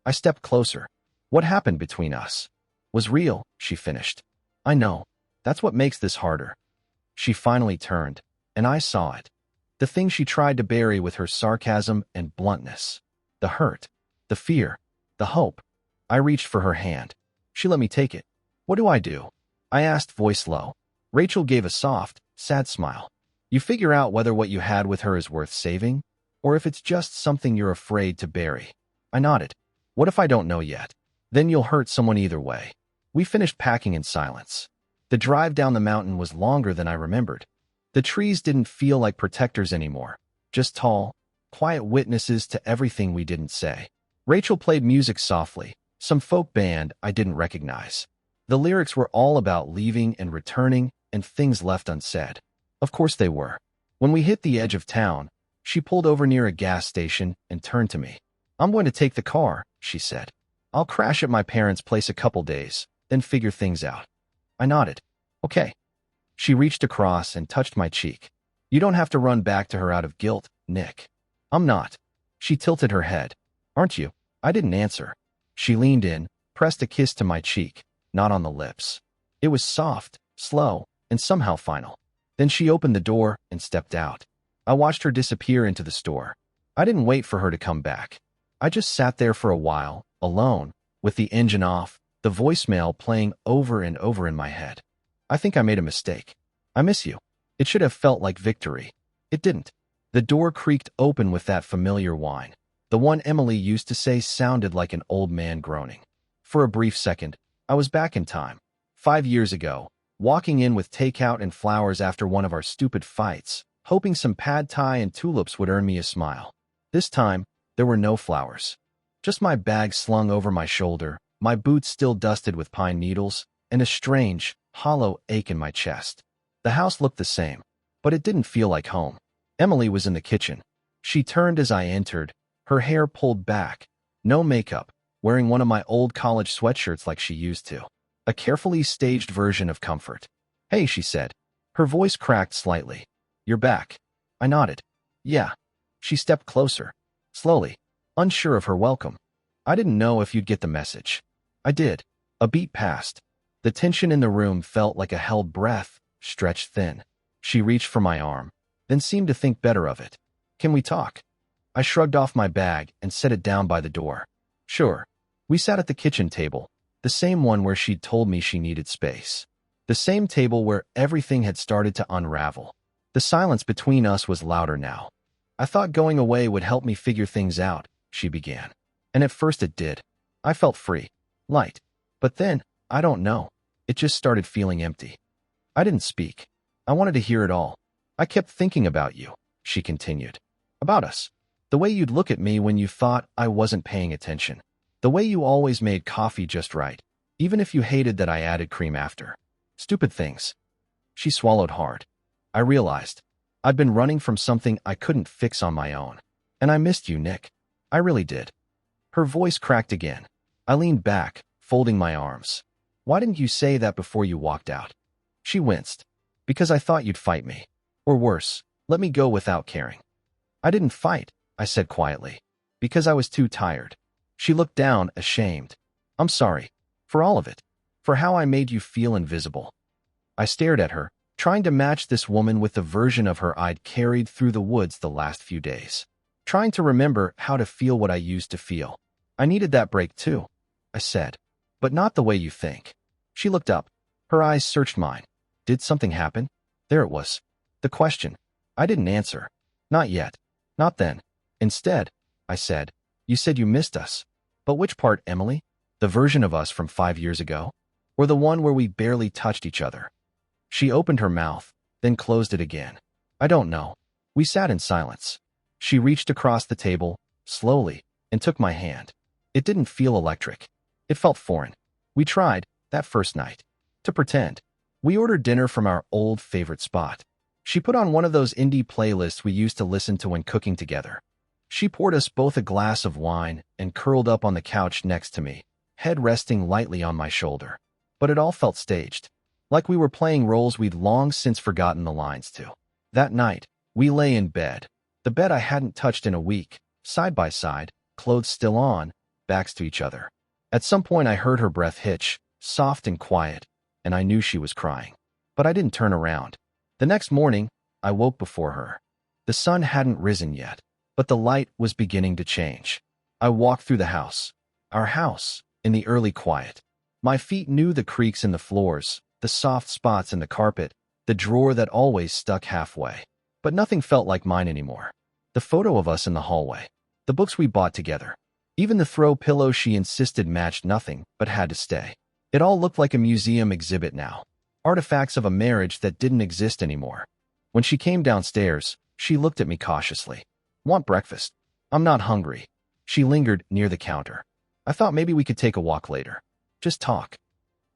I stepped closer. What happened between us? Was real, she finished. I know. That's what makes this harder. She finally turned, and I saw it. The thing she tried to bury with her sarcasm and bluntness. The hurt. The fear. The hope. I reached for her hand. She let me take it. What do I do? I asked, voice low. Rachel gave a soft, sad smile. You figure out whether what you had with her is worth saving, or if it's just something you're afraid to bury. I nodded. What if I don't know yet? Then you'll hurt someone either way. We finished packing in silence. The drive down the mountain was longer than I remembered. The trees didn't feel like protectors anymore, just tall, quiet witnesses to everything we didn't say. Rachel played music softly, some folk band I didn't recognize. The lyrics were all about leaving and returning and things left unsaid. Of course they were. When we hit the edge of town, she pulled over near a gas station and turned to me. I'm going to take the car, she said. I'll crash at my parents' place a couple days, then figure things out. I nodded. Okay. She reached across and touched my cheek. You don't have to run back to her out of guilt, Nick. I'm not. She tilted her head. Aren't you? I didn't answer. She leaned in, pressed a kiss to my cheek, not on the lips. It was soft, slow, and somehow final. Then she opened the door and stepped out. I watched her disappear into the store. I didn't wait for her to come back. I just sat there for a while, alone, with the engine off, the voicemail playing over and over in my head. I think I made a mistake. I miss you. It should have felt like victory. It didn't. The door creaked open with that familiar whine. The one Emily used to say sounded like an old man groaning. For a brief second, I was back in time. 5 years ago, walking in with takeout and flowers after one of our stupid fights, hoping some pad thai and tulips would earn me a smile. This time, there were no flowers. Just my bag slung over my shoulder, my boots still dusted with pine needles, and a strange, hollow ache in my chest. The house looked the same, but it didn't feel like home. Emily was in the kitchen. She turned as I entered, her hair pulled back, no makeup, wearing one of my old college sweatshirts like she used to. A carefully staged version of comfort. Hey, she said. Her voice cracked slightly. You're back. I nodded. Yeah. She stepped closer, slowly, unsure of her welcome. I didn't know if you'd get the message. I did. A beat passed. The tension in the room felt like a held breath, stretched thin. She reached for my arm, then seemed to think better of it. Can we talk? I shrugged off my bag and set it down by the door. Sure. We sat at the kitchen table, the same one where she'd told me she needed space. The same table where everything had started to unravel. The silence between us was louder now. I thought going away would help me figure things out, she began. And at first it did. I felt free, light. But then, I don't know, it just started feeling empty. I didn't speak. I wanted to hear it all. I kept thinking about you, she continued. About us. The way you'd look at me when you thought I wasn't paying attention. The way you always made coffee just right, even if you hated that I added cream after. Stupid things. She swallowed hard. I realized I'd been running from something I couldn't fix on my own. And I missed you, Nick. I really did. Her voice cracked again. I leaned back, folding my arms. Why didn't you say that before you walked out? She winced. Because I thought you'd fight me. Or worse, let me go without caring. I didn't fight, I said quietly. Because I was too tired. She looked down, ashamed. I'm sorry. For all of it. For how I made you feel invisible. I stared at her, trying to match this woman with the version of her I'd carried through the woods the last few days. Trying to remember how to feel what I used to feel. I needed that break too, I said. But not the way you think. She looked up. Her eyes searched mine. Did something happen? There it was. The question. I didn't answer. Not yet. Not then. Instead, I said, you said you missed us. But which part, Emily? The version of us from 5 years ago? Or the one where we barely touched each other? She opened her mouth, then closed it again. I don't know. We sat in silence. She reached across the table, slowly, and took my hand. It didn't feel electric. It felt foreign. We tried, that first night, to pretend. We ordered dinner from our old favorite spot. She put on one of those indie playlists we used to listen to when cooking together. She poured us both a glass of wine and curled up on the couch next to me, head resting lightly on my shoulder. But it all felt staged, like we were playing roles we'd long since forgotten the lines to. That night, we lay in bed, the bed I hadn't touched in a week, side by side, clothes still on, backs to each other. At some point I heard her breath hitch, soft and quiet, and I knew she was crying. But I didn't turn around. The next morning, I woke before her. The sun hadn't risen yet, but the light was beginning to change. I walked through the house. Our house, in the early quiet. My feet knew the creaks in the floors, the soft spots in the carpet, the drawer that always stuck halfway. But nothing felt like mine anymore. The photo of us in the hallway. The books we bought together. Even the throw pillow she insisted matched nothing, but had to stay. It all looked like a museum exhibit now. Artifacts of a marriage that didn't exist anymore. When she came downstairs, she looked at me cautiously. Want breakfast? I'm not hungry. She lingered near the counter. I thought maybe we could take a walk later. Just talk.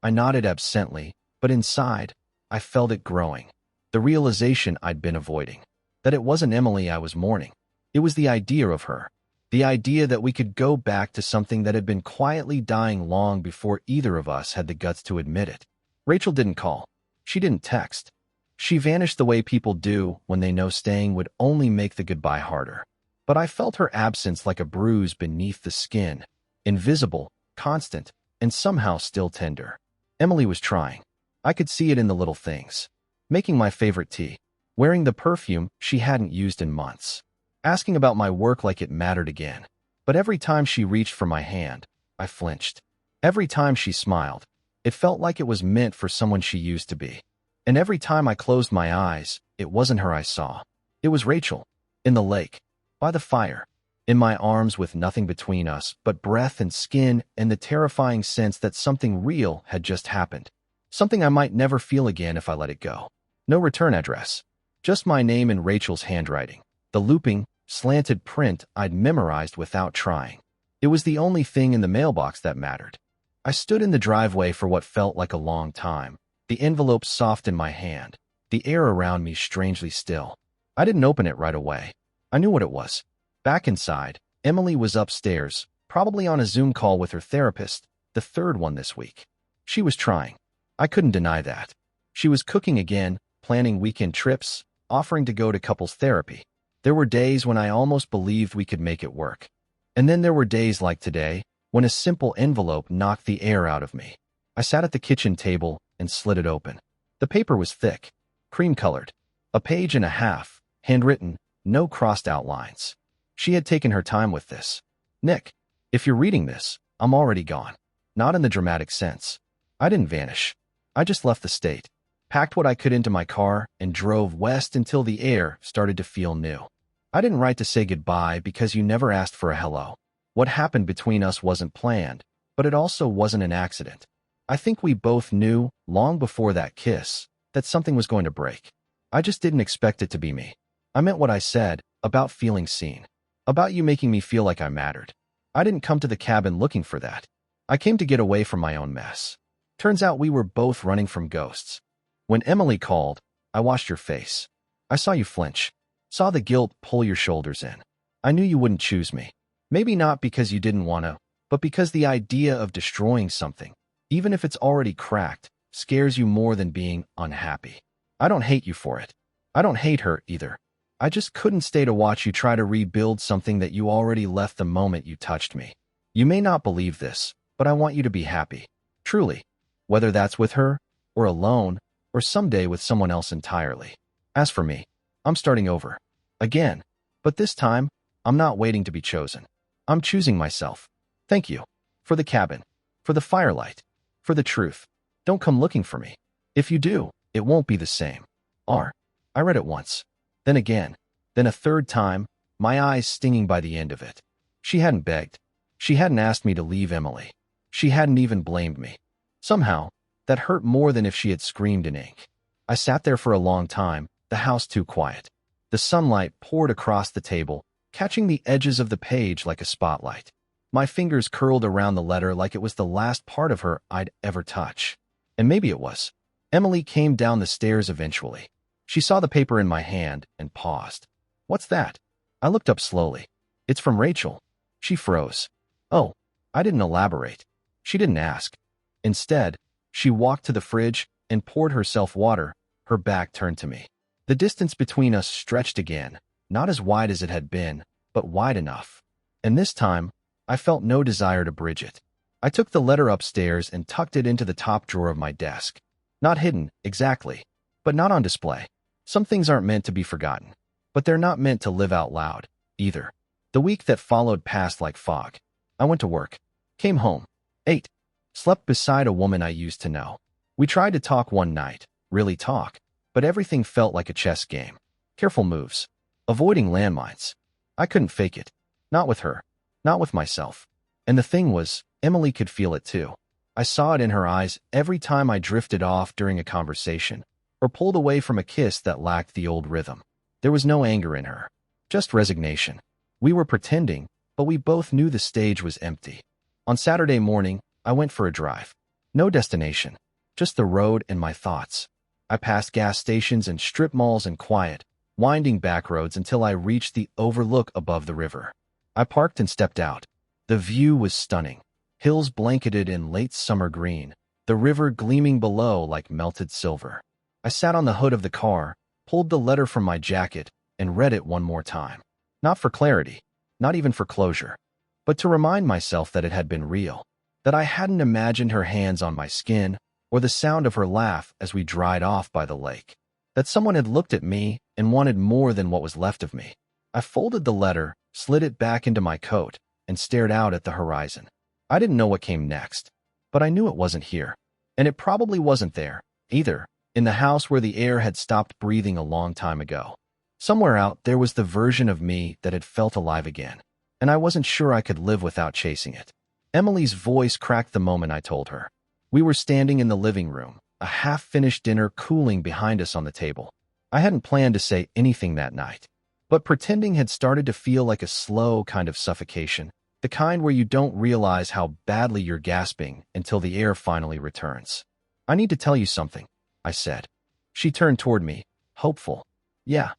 I nodded absently, but inside, I felt it growing. The realization I'd been avoiding. That it wasn't Emily I was mourning. It was the idea of her. The idea that we could go back to something that had been quietly dying long before either of us had the guts to admit it. Rachel didn't call. She didn't text. She vanished the way people do when they know staying would only make the goodbye harder. But I felt her absence like a bruise beneath the skin. Invisible, constant, and somehow still tender. Emily was trying. I could see it in the little things. Making my favorite tea. Wearing the perfume she hadn't used in months. Asking about my work like it mattered again. But every time she reached for my hand, I flinched. Every time she smiled, it felt like it was meant for someone she used to be. And every time I closed my eyes, it wasn't her I saw. It was Rachel. In the lake. By the fire. In my arms with nothing between us but breath and skin and the terrifying sense that something real had just happened. Something I might never feel again if I let it go. No return address. Just my name in Rachel's handwriting. The looping, slanted print I'd memorized without trying. It was the only thing in the mailbox that mattered. I stood in the driveway for what felt like a long time, the envelope soft in my hand, the air around me strangely still. I didn't open it right away. I knew what it was. Back inside, Emily was upstairs, probably on a Zoom call with her therapist, the third one this week. She was trying. I couldn't deny that. She was cooking again, planning weekend trips, offering to go to couples therapy. There were days when I almost believed we could make it work. And then there were days like today, when a simple envelope knocked the air out of me. I sat at the kitchen table and slid it open. The paper was thick, cream-colored, a page and a half, handwritten, no crossed outlines. She had taken her time with this. Nick, if you're reading this, I'm already gone. Not in the dramatic sense. I didn't vanish. I just left the state, packed what I could into my car, and drove west until the air started to feel new. I didn't write to say goodbye because you never asked for a hello. What happened between us wasn't planned, but it also wasn't an accident. I think we both knew, long before that kiss, that something was going to break. I just didn't expect it to be me. I meant what I said, about feeling seen. About you making me feel like I mattered. I didn't come to the cabin looking for that. I came to get away from my own mess. Turns out we were both running from ghosts. When Emily called, I watched your face. I saw you flinch. Saw the guilt pull your shoulders in. I knew you wouldn't choose me. Maybe not because you didn't want to, but because the idea of destroying something, even if it's already cracked, scares you more than being unhappy. I don't hate you for it. I don't hate her either. I just couldn't stay to watch you try to rebuild something that you already left the moment you touched me. You may not believe this, but I want you to be happy. Truly. Whether that's with her, or alone, or someday with someone else entirely. As for me, I'm starting over. Again. But this time, I'm not waiting to be chosen. I'm choosing myself. Thank you. For the cabin. For the firelight. For the truth. Don't come looking for me. If you do, it won't be the same. I read it once. Then again. Then a third time, my eyes stinging by the end of it. She hadn't begged. She hadn't asked me to leave Emily. She hadn't even blamed me. Somehow, that hurt more than if she had screamed in ink. I sat there for a long time, the house too quiet. The sunlight poured across the table, catching the edges of the page like a spotlight. My fingers curled around the letter like it was the last part of her I'd ever touch. And maybe it was. Emily came down the stairs eventually. She saw the paper in my hand and paused. What's that? I looked up slowly. It's from Rachel. She froze. Oh, I didn't elaborate. She didn't ask. Instead, she walked to the fridge and poured herself water, her back turned to me. The distance between us stretched again, not as wide as it had been, but wide enough. And this time, I felt no desire to bridge it. I took the letter upstairs and tucked it into the top drawer of my desk. Not hidden, exactly, but not on display. Some things aren't meant to be forgotten, but they're not meant to live out loud, either. The week that followed passed like fog. I went to work, came home, ate, slept beside a woman I used to know. We tried to talk one night, really talk, but everything felt like a chess game. Careful moves, avoiding landmines. I couldn't fake it. Not with her, not with myself. And the thing was, Emily could feel it too. I saw it in her eyes every time I drifted off during a conversation, or pulled away from a kiss that lacked the old rhythm. There was no anger in her, just resignation. We were pretending, but we both knew the stage was empty. On Saturday morning, I went for a drive. No destination, just the road and my thoughts. I passed gas stations and strip malls and quiet, winding back roads until I reached the overlook above the river. I parked and stepped out. The view was stunning. Hills blanketed in late summer green, the river gleaming below like melted silver. I sat on the hood of the car, pulled the letter from my jacket, and read it one more time. Not for clarity, not even for closure, but to remind myself that it had been real, that I hadn't imagined her hands on my skin or the sound of her laugh as we dried off by the lake, that someone had looked at me and wanted more than what was left of me. I folded the letter, slid it back into my coat, and stared out at the horizon. I didn't know what came next, but I knew it wasn't here, and it probably wasn't there, either, in the house where the air had stopped breathing a long time ago. Somewhere out there was the version of me that had felt alive again, and I wasn't sure I could live without chasing it. Emily's voice cracked the moment I told her. We were standing in the living room, a half-finished dinner cooling behind us on the table. I hadn't planned to say anything that night, but pretending had started to feel like a slow kind of suffocation, the kind where you don't realize how badly you're gasping until the air finally returns. I need to tell you something, I said. She turned toward me, hopeful. Yeah.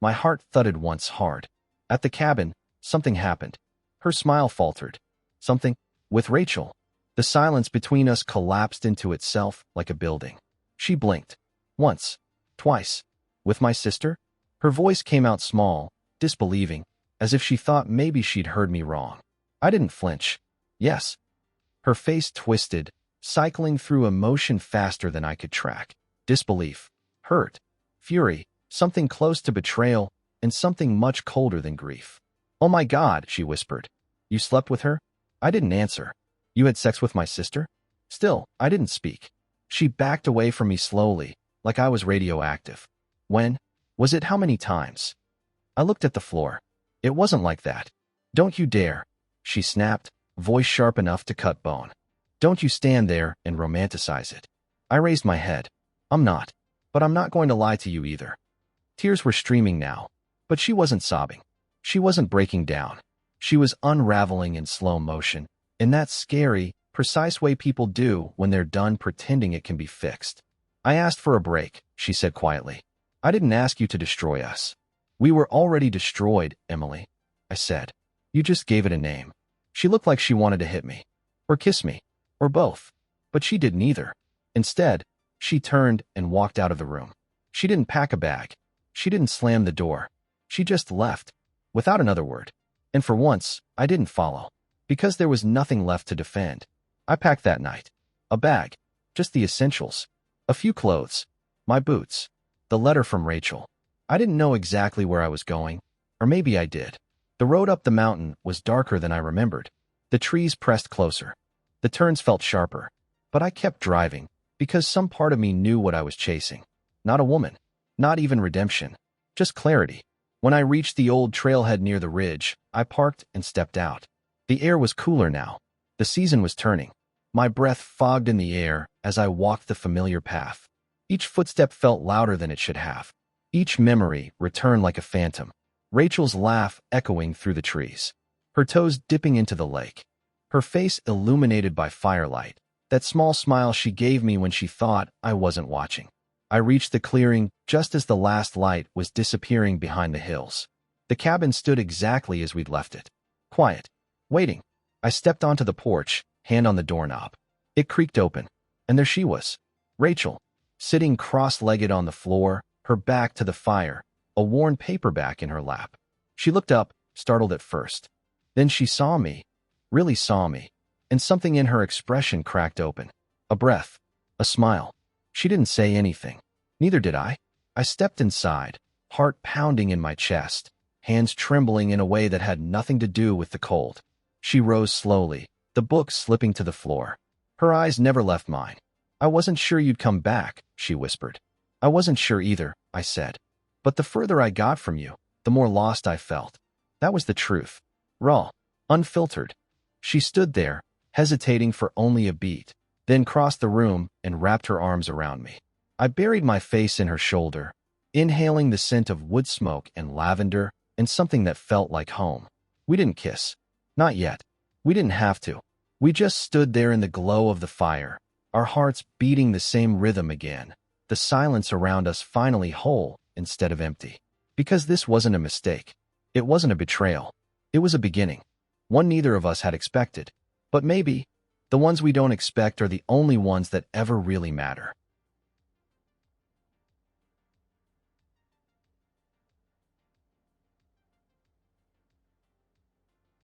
My heart thudded once hard. At the cabin, something happened. Her smile faltered. Something? With Rachel. The silence between us collapsed into itself like a building. She blinked. Once. Twice. With my sister? Her voice came out small, disbelieving, as if she thought maybe she'd heard me wrong. I didn't flinch. Yes. Her face twisted, cycling through emotion faster than I could track. Disbelief. Hurt. Fury. Something close to betrayal, and something much colder than grief. Oh my God, she whispered. You slept with her? I didn't answer. You had sex with my sister? Still, I didn't speak. She backed away from me slowly, like I was radioactive. When? Was it how many times? I looked at the floor. It wasn't like that. Don't you dare, she snapped, voice sharp enough to cut bone. Don't you stand there and romanticize it. I raised my head. I'm not. But I'm not going to lie to you either. Tears were streaming now, but she wasn't sobbing. She wasn't breaking down. She was unraveling in slow motion, in that scary, precise way people do when they're done pretending it can be fixed. I asked for a break, she said quietly. I didn't ask you to destroy us. We were already destroyed, Emily, I said. You just gave it a name. She looked like she wanted to hit me, or kiss me, or both, but she did neither. Instead, she turned and walked out of the room. She didn't pack a bag. She didn't slam the door. She just left, without another word. And for once, I didn't follow, because there was nothing left to defend. I packed that night. A bag, just the essentials. A few clothes, my boots, the letter from Rachel. I didn't know exactly where I was going, or maybe I did. The road up the mountain was darker than I remembered. The trees pressed closer. The turns felt sharper. But I kept driving, because some part of me knew what I was chasing. Not a woman. Not even redemption. Just clarity. When I reached the old trailhead near the ridge, I parked and stepped out. The air was cooler now. The season was turning. My breath fogged in the air as I walked the familiar path. Each footstep felt louder than it should have. Each memory returned like a phantom. Rachel's laugh echoing through the trees. Her toes dipping into the lake. Her face illuminated by firelight. That small smile she gave me when she thought I wasn't watching. I reached the clearing just as the last light was disappearing behind the hills. The cabin stood exactly as we'd left it. Quiet. Waiting. I stepped onto the porch, hand on the doorknob. It creaked open, and there she was. Rachel, sitting cross-legged on the floor, her back to the fire, a worn paperback in her lap. She looked up, startled at first. Then she saw me, really saw me, and something in her expression cracked open. A breath, a smile. She didn't say anything. Neither did I. I stepped inside, heart pounding in my chest, hands trembling in a way that had nothing to do with the cold. She rose slowly, the book slipping to the floor. Her eyes never left mine. I wasn't sure you'd come back, she whispered. I wasn't sure either, I said. But the further I got from you, the more lost I felt. That was the truth. Raw, unfiltered. She stood there, hesitating for only a beat, then crossed the room and wrapped her arms around me. I buried my face in her shoulder, inhaling the scent of wood smoke and lavender and something that felt like home. We didn't kiss. Not yet. We didn't have to. We just stood there in the glow of the fire, our hearts beating the same rhythm again, the silence around us finally whole instead of empty. Because this wasn't a mistake. It wasn't a betrayal. It was a beginning. One neither of us had expected. But maybe, the ones we don't expect are the only ones that ever really matter.